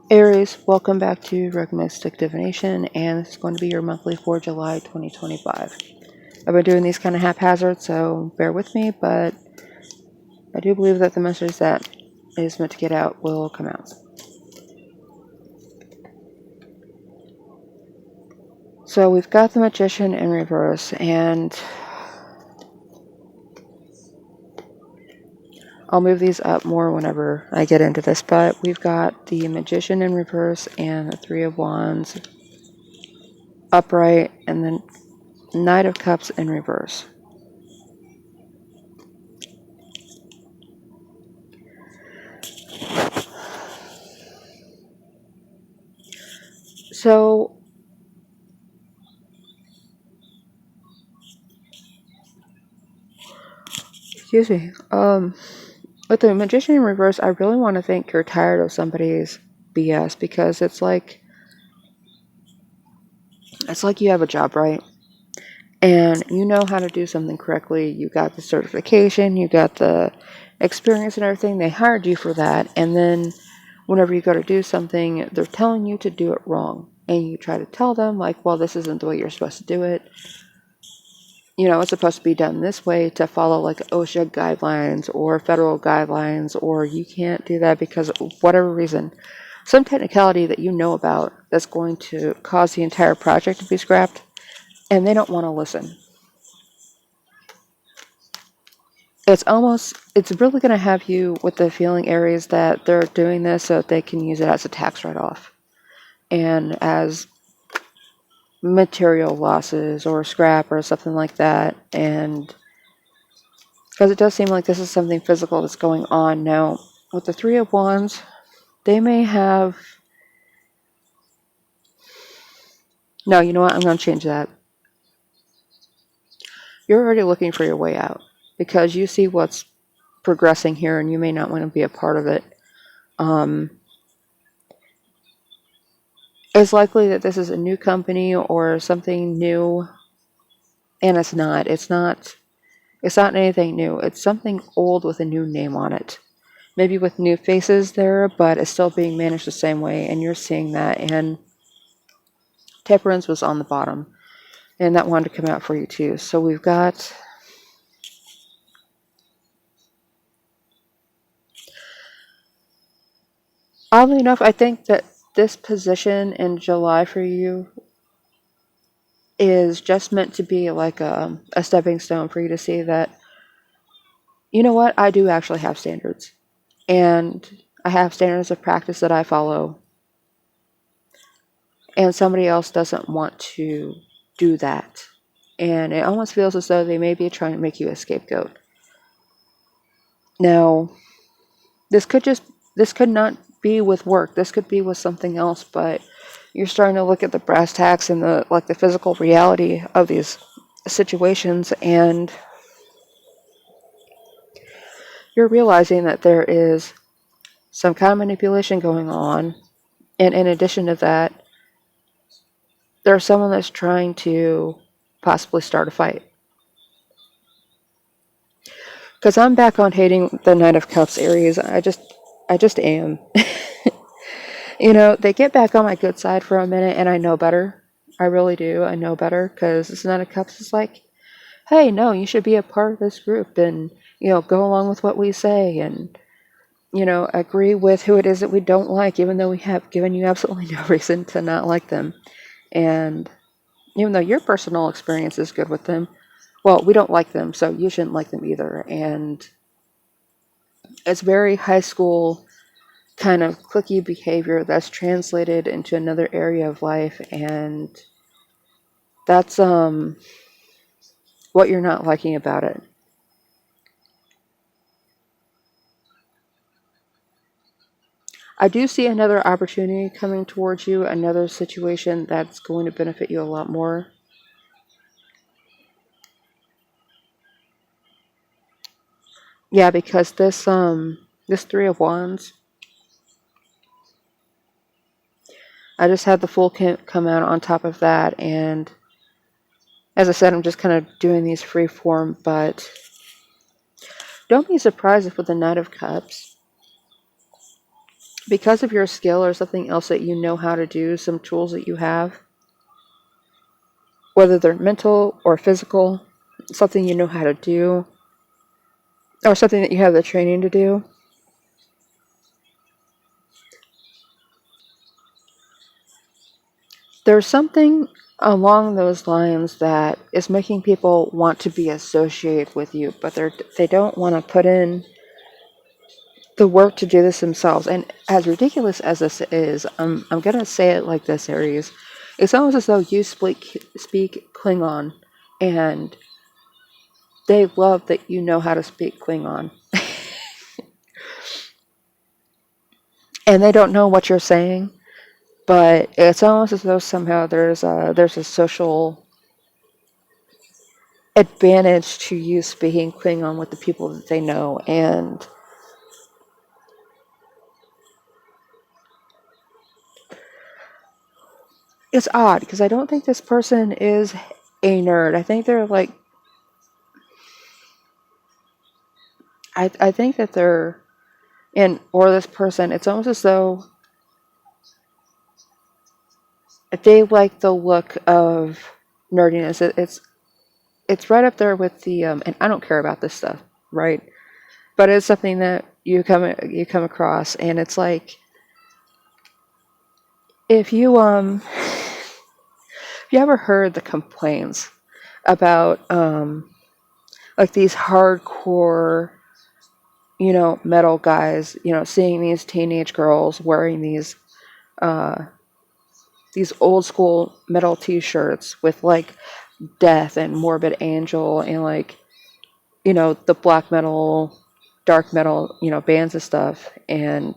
Aries, welcome back to Rogue Mystic Divination, and this is going to be your monthly for July 2025. I've been doing these kind of haphazard, so bear with me, but I do believe that the message that is meant to get out will come out. So we've got the Magician in reverse, and I'll move these up more whenever I get into this, but we've got the Magician in reverse and the Three of Wands upright, and then Knight of Cups in reverse. So excuse me. With the Magician in reverse, I really want to think you're tired of somebody's BS, because it's like you have a job, right? And you know how to do something correctly. You got the certification, you got the experience and everything. They hired you for that, and then whenever you go to do something, they're telling you to do it wrong, and you try to tell them like, well, this isn't the way you're supposed to do it. You know, it's supposed to be done this way to follow like OSHA guidelines or federal guidelines, or you can't do that because of whatever reason. Some technicality that you know about that's going to cause the entire project to be scrapped, and they don't want to listen. It's really going to have you with the feeling, Aries, that they're doing this so that they can use it as a tax write-off and as material losses or scrap or something like that. And because it does seem like this is something physical that's going on. Now, with the Three of Wands, they may have... No, you know what? I'm going to change that. You're already looking for your way out because you see what's progressing here and you may not want to be a part of it. It's likely that this is a new company or something new, and it's not. It's not anything new. It's something old with a new name on it. Maybe with new faces there, but it's still being managed the same way, and you're seeing that. And Temperance was on the bottom, and that wanted to come out for you too. So we've got... Oddly enough, I think that this position in July for you is just meant to be like a stepping stone for you to see that, you know what, I do actually have standards. And I have standards of practice that I follow. And somebody else doesn't want to do that. And it almost feels as though they may be trying to make you a scapegoat. Now, this could not be with work. This could be with something else, but you're starting to look at the brass tacks and the physical reality of these situations, and you're realizing that there is some kind of manipulation going on. And in addition to that, there's someone that's trying to possibly start a fight. Because I'm back on hating the Knight of Cups, Aries. I just am. You know, they get back on my good side for a minute, and I know better. I really do. I know better, because this Knight of Cups is like, hey, no, you should be a part of this group, and, you know, go along with what we say, and, you know, agree with who it is that we don't like, even though we have given you absolutely no reason to not like them. And even though your personal experience is good with them, well, we don't like them, so you shouldn't like them either. And it's very high school kind of cliquey behavior that's translated into another area of life, and that's what you're not liking about it. I do see another opportunity coming towards you, another situation that's going to benefit you a lot more. Yeah, because this Three of Wands, I just had the Fool come out on top of that, and as I said, I'm just kind of doing these free form, but don't be surprised if with the Knight of Cups, because of your skill or something else that you know how to do, some tools that you have, whether they're mental or physical, something you know how to do, or something that you have the training to do. There's something along those lines that is making people want to be associated with you, but they don't want to put in the work to do this themselves. And as ridiculous as this is, I'm going to say it like this, Aries. It's almost as though you speak Klingon, and they love that you know how to speak Klingon. And they don't know what you're saying, but it's almost as though somehow there's a social advantage to you speaking Klingon with the people that they know. And it's odd because I don't think this person is a nerd. I think they're like, I think that they're, and or this person, it's almost as though they like the look of nerdiness. It's right up there with the and I don't care about this stuff, right? But it's something that you come across, and it's like, if you ever heard the complaints about like these hardcore, metal guys, seeing these teenage girls wearing these old school metal t-shirts with like Death and Morbid Angel and like, the black metal, dark metal, bands and stuff. And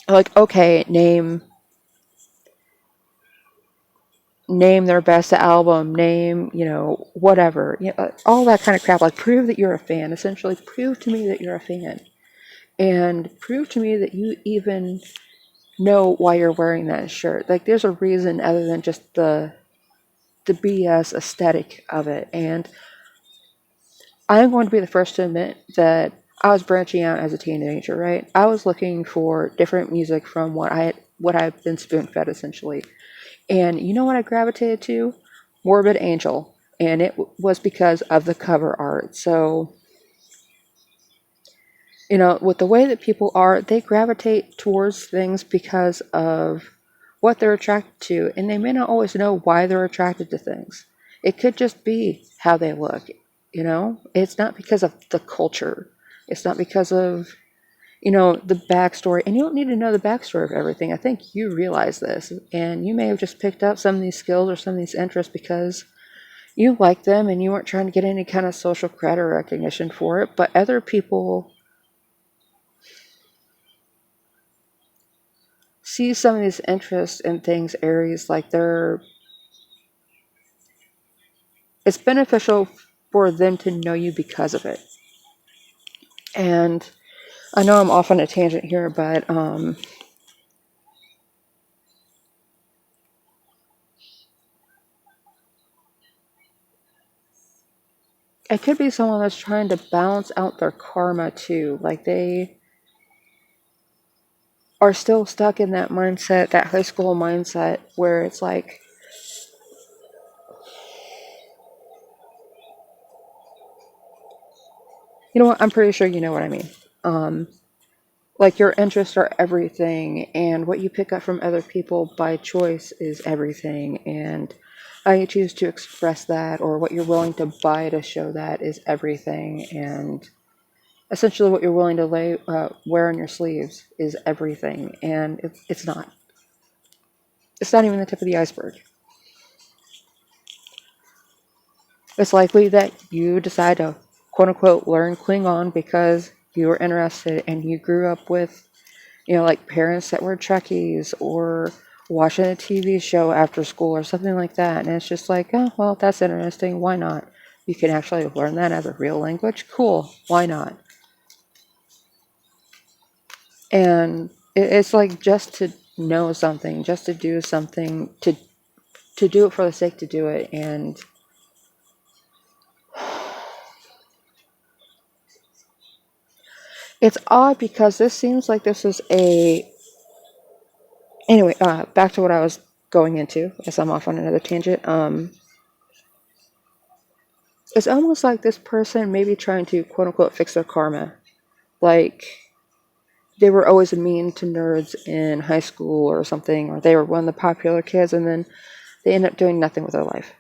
like, okay, name their best album, name, whatever, all that kind of crap. Like, prove that you're a fan. Essentially, prove to me that you're a fan, and prove to me that you even know why you're wearing that shirt. Like, there's a reason other than just the BS aesthetic of it. And I'm going to be the first to admit that I was branching out as a teenager, right? I was looking for different music from what I've been spoon fed, essentially. And you know what I gravitated to? Morbid Angel. And it was because of the cover art. So, with the way that people are, they gravitate towards things because of what they're attracted to. And they may not always know why they're attracted to things. It could just be how they look. It's not because of the culture. It's not because of, the backstory. And you don't need to know the backstory of everything. I think you realize this. And you may have just picked up some of these skills or some of these interests because you like them and you weren't trying to get any kind of social credit or recognition for it. But other people see some of these interests in things, Aries, like it's beneficial for them to know you because of it. And I know I'm off on a tangent here, but it could be someone that's trying to balance out their karma too. Like, they are still stuck in that mindset, that high school mindset, where it's like, you know what, I'm pretty sure you know what I mean. Like, your interests are everything, and what you pick up from other people by choice is everything, and how you choose to express that, or what you're willing to buy to show that, is everything. And essentially what you're willing to wear on your sleeves is everything, and it's not. It's not even the tip of the iceberg. It's likely that you decide to, quote unquote, learn Klingon because you were interested and you grew up with, like parents that were Trekkies, or watching a TV show after school or something like that. And it's just like, oh, well, that's interesting. Why not? You can actually learn that as a real language. Cool. Why not? And it's like, just to know something, just to do something, to do it for the sake to do it. And It's odd because this seems like this is a... Anyway, back to what I was going into, as I'm off on another tangent. It's almost like this person may be trying to, quote unquote, fix their karma. Like, they were always mean to nerds in high school or something, or they were one of the popular kids, and then they end up doing nothing with their life.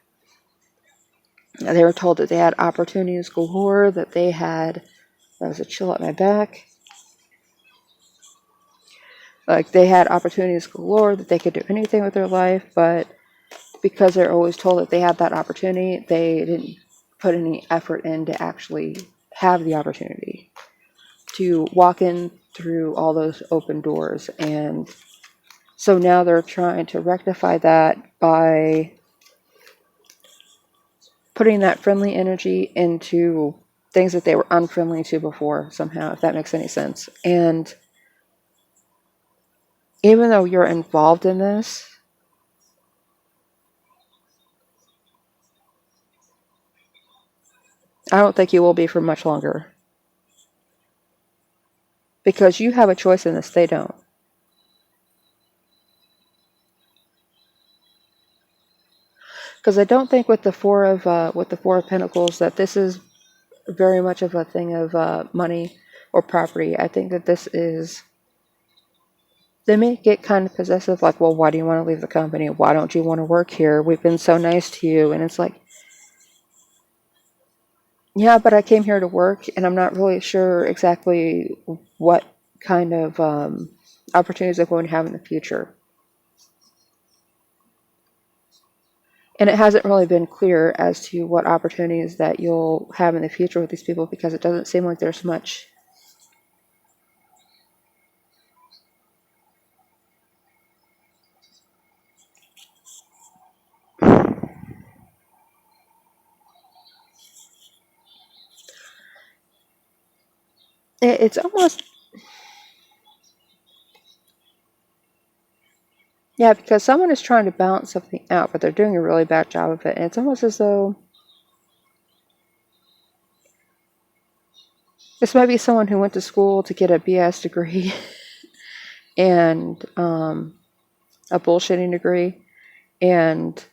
They were told that they had opportunities galore, that they had... That was a chill at my back. Like, they had opportunities galore, that they could do anything with their life, but because they're always told that they had that opportunity, they didn't put any effort in to actually have the opportunity to walk in through all those open doors. And so now they're trying to rectify that by putting that friendly energy into things that they were unfriendly to before, somehow, if that makes any sense. And even though you're involved in this, I don't think you will be for much longer. Because you have a choice in this, they don't. Because I don't think with the Four of Pentacles that this is very much of a thing of money or property. I think that this is... They may get kind of possessive, like, well, why do you want to leave the company? Why don't you want to work here? We've been so nice to you. And it's like, yeah, but I came here to work, and I'm not really sure exactly what kind of opportunities I'm going to have in the future. And it hasn't really been clear as to what opportunities that you'll have in the future with these people, because it doesn't seem like there's much. It's almost... Yeah, because someone is trying to balance something out, but they're doing a really bad job of it. And it's almost as though this might be someone who went to school to get a BS degree and a bullshitting degree, and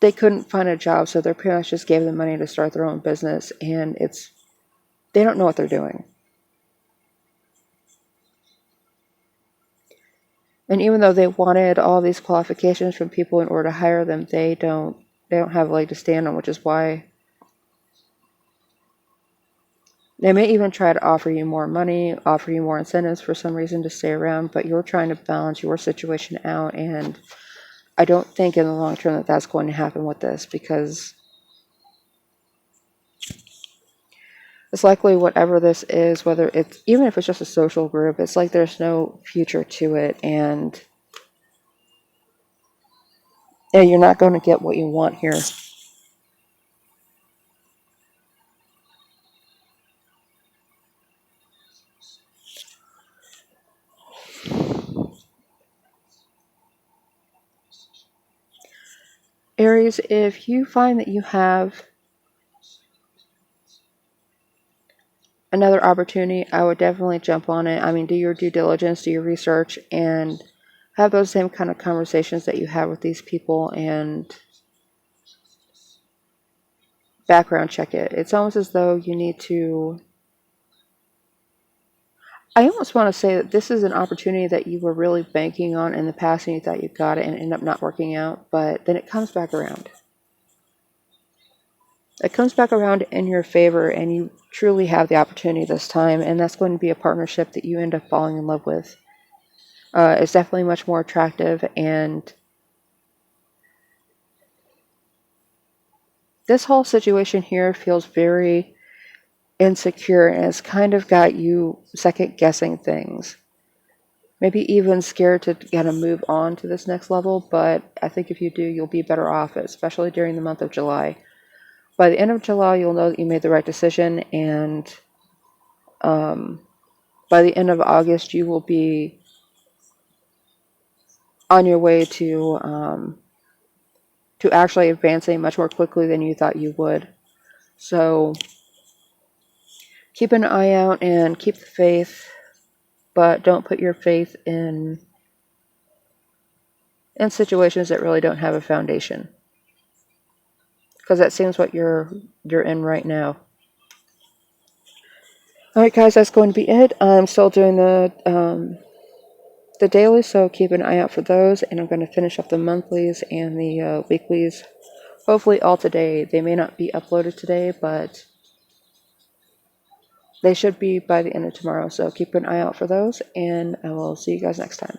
they couldn't find a job, so their parents just gave them money to start their own business, and they don't know what they're doing. And even though they wanted all these qualifications from people in order to hire them, they don't have a leg to stand on, which is why they may even try to offer you more money, offer you more incentives for some reason to stay around, but you're trying to balance your situation out, and I don't think in the long term that that's going to happen with this, because it's likely whatever this is, whether it's, even if it's just a social group, it's like there's no future to it, and yeah, you're not going to get what you want here. Aries, if you find that you have another opportunity, I would definitely jump on it. I mean, do your due diligence, do your research, and have those same kind of conversations that you have with these people, and background check it. It's almost as though you need to... I almost want to say that this is an opportunity that you were really banking on in the past, and you thought you got it and it ended up not working out, but then it comes back around. It comes back around in your favor, and you truly have the opportunity this time, and that's going to be a partnership that you end up falling in love with. It's definitely much more attractive, and this whole situation here feels very insecure, and it's kind of got you second guessing things. Maybe even scared to kind of move on to this next level, but I think if you do, you'll be better off, especially during the month of July. By the end of July, you'll know that you made the right decision, and by the end of August, you will be on your way to actually advancing much more quickly than you thought you would. So keep an eye out and keep the faith, but don't put your faith in situations that really don't have a foundation, because that seems what you're in right now. Alright guys, that's going to be it. I'm still doing the daily, so keep an eye out for those, and I'm going to finish up the monthlies and the weeklies, hopefully all today. They may not be uploaded today, but they should be by the end of tomorrow, so keep an eye out for those, and I will see you guys next time.